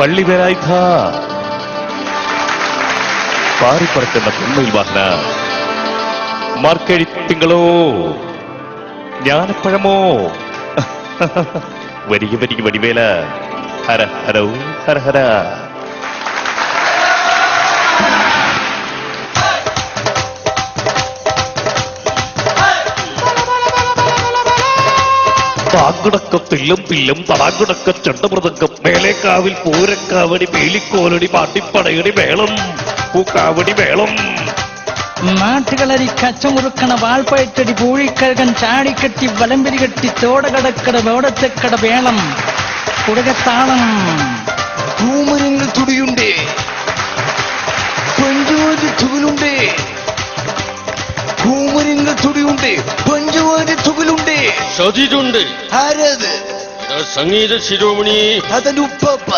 പള്ളി വേലായുധ, പാറിപ്പറക്കുന്ന പൊന്മയിൽ വാഹന, മാർക്കഴി തിങ്കളോ, ജ്ഞാനപ്പഴമോ, വരിക വരിക വടിവേല, ഹര ഹരോ ഹര ഹര. താങ്കുടക്കത്തില്ലും തില്ലും തടാങ്കുടക്ക ചെണ്ടമൃതങ്കം, മേലേക്കാവിൽ പൂരക്കാവടി വേലിക്കോലടി പാട്ടിപ്പടയടി മേളം, പൂക്കാവടി മേളം. നാട്ടുകളരി കച്ചമുറുക്കണ വാൾപ്പയറ്റടി പൂഴിക്കഴകൻ ചാടിക്കെട്ടി വലമ്പരി കെട്ടി തോടകടക്കട വേടച്ചക്കട വേളം കുടകത്താളം. കൂമരങ്ങൾ തുടിയുണ്ട്, പഞ്ചവാരി തുകലുണ്ട്. കൂമരങ്ങൾ തുടിയുണ്ട്, പഞ്ചവാരി തുകലുണ്ട്. സതിരുണ്ട്. ആരത്? സംഗീത ശിരോമണി അതിന്റെ ഉപ്പ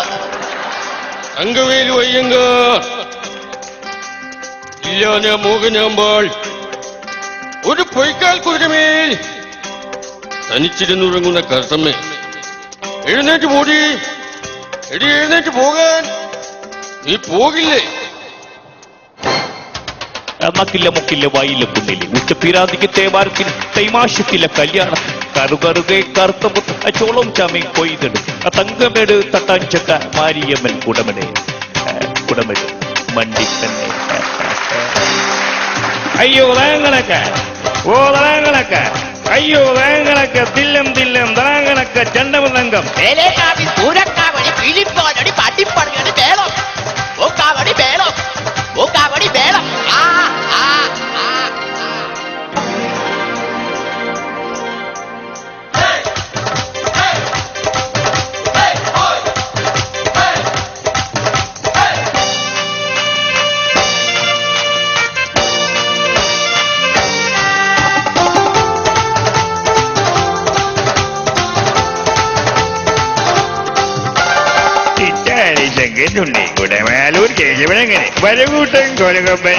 അങ്കവേലു അയ്യങ്ക, ഇല്ലാന മോഹനാമ്പാൾ, ഒരു പൊയ്ക്കാൽ കുതിരമേൽ തനിച്ചിരുന്നുറങ്ങുന്ന കർത്തമ്മേ, എഴുന്നേറ്റ് പോടി, എടി എഴുന്നേറ്റ് പോകാൻ. നീ പോകില്ലേ? നക്കില്ല മുക്കില്ല വായില്ല കുന്നില്ല, ഉച്ചപ്പീരാതിക്ക് തേവാരത്തിന് തൈമാശത്തില്ല കല്യാണം, കറുകറുകെ കറുത്ത മുത്ത ചോളം ചാമയും കൊയ്തെടു തങ്കമെട് തട്ടാഞ്ചക്ക മാരിയമ്മൻ കുടമനെ കുടമെട് മണ്ടി തന്നെ. അയ്യോ തേങ്ങണക്ക, ഓ തേങ്ങണക്ക, അയ്യോ തേങ്ങണക്ക, തില്ലം തില്ലം തേങ്ങണക്ക ചണ്ടമൃതങ്കം. മേലേക്കാവിൽ പൂരക്കാവടി പീലിപ്പോലടി പാട്ടിപ്പടയടി മേളം, പൂക്കാവടി മേളം, പൂക്കാവടി മേളം. കുടമാലൂർ കേശവനെങ്ങനെ വരകൂട്ടൻ കോലകൊമ്പൻ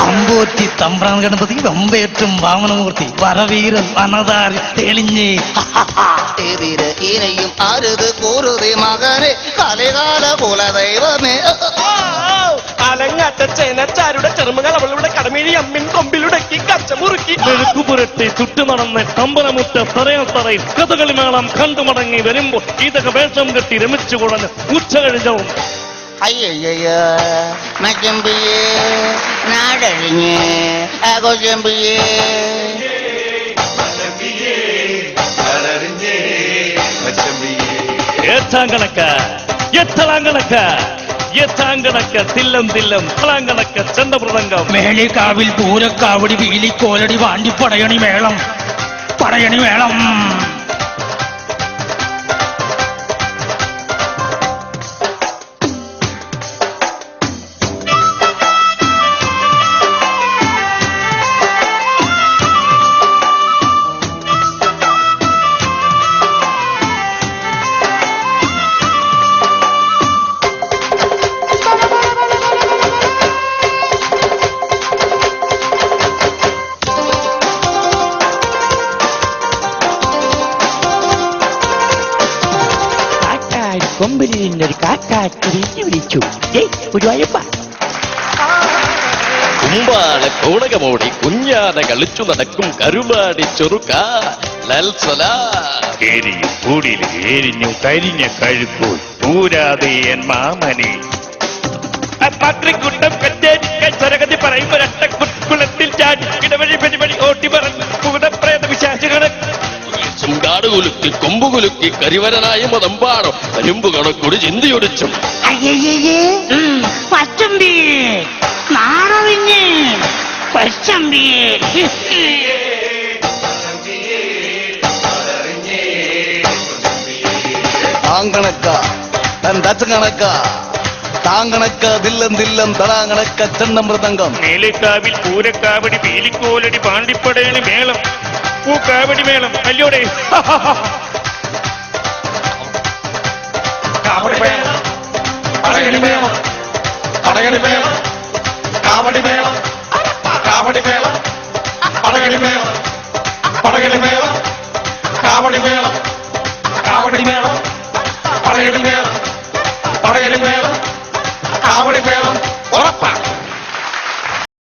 അമ്പോറ്റി തമ്പ്രാൻ ഗണപതി വമ്പേറ്റും വാമനമൂർത്തി വരവീരൻ അനതാരി തെളിഞ്ഞേ. ഇനയും അരുത് കൂറുതി മകനെ കലകാല കുല ദൈവമേ. അലങ്ങാട്ട ചേനച്ചാരുടെ ചെറുമകൾ അവളുടെ കടമിഴി അമ്മിൻ കൊമ്പിലുടക്കി കച്ചമുറുക്കി മെഴുക്കുപുരത്തെ ചുറ്റു നടന്ന് തമ്പനമുറ്റ തറയിൽ കഥകളി മേളം കണ്ടുമടങ്ങി വരുമ്പോൾ ഇതൊക്കെ വേഷം കെട്ടി രമിച്ചു കുടഞ്ഞ് ഉച്ച കഴിഞ്ഞവും. അയ്യയ്യോ മച്ചമ്പിയേ നാടഴിഞ്ഞ് ആഘോഷമ്പിയേ. ഏറ്റാങ്കണക്ക എത്തളാങ്കണക്ക, എത്താങ്കണക്ക തില്ലം തില്ലം തളാങ്കണക്ക ചണ്ടമൃതങ്കം. മേലേക്കാവിൽ പൂരക്കാവടി വീലിക്കോലടി വാണ്ടിപ്പടയണി മേളം പടയണി മേളം. കൊമ്പിൽ നിന്നൊരു കാക്കാറ്റി വിളിച്ചു. ഒരു അയപ്പ കുമ്പാള കോടകമോടി കുഞ്ഞാന കളിച്ചു നടക്കും കരുമാടി ചൊറുക്ക കൂടിയിൽ എരിഞ്ഞു കരിഞ്ഞ കഴുക്കൂ പൂരാതെ എൻ മാമനെ. പത്രിക്കുട്ടം കച്ചേരിക്കൽ സ്വരഗതി പറയുമ്പോൾ കുളത്തിൽ ചാടി ഇടവഴി പരിപടി ഓട്ടി പറഞ്ഞു കൂടപ്രേത വിശാചകളെ കാടുകുലുക്കി കൊമ്പുകുലുക്കി കരിവരനായ മതമ്പാടോ കരിമ്പു കണക്കൊടി ചിന്തിയൊടിച്ചും. പച്ചമ്പി നാടവിഞ്ഞ് പച്ചമ്പി താങ്കണക്ക തൻ തച്ചകണക്ക താങ്കണക്ക ദില്ലം ദില്ലം തടാങ്കണക്ക ചെണ്ടമൃതങ്കം. മേലേക്കാവിൽ പൂരക്കാവടി വേലിക്കോലടി പാണ്ടിപ്പടയണി മേളം, പൂക്കാവടി മേളം. അല്ലോടെ കാവടി മേളം, പടയണി മേളം, പടയണി മേളം, കാവടി മേളം, കാവടി മേളം, പടയണി മേളം, പടയണി മേളം, കാവടി മേളം, കാവടി മേളം, പടയണി മേളം. പറയലും വേണം കാവടി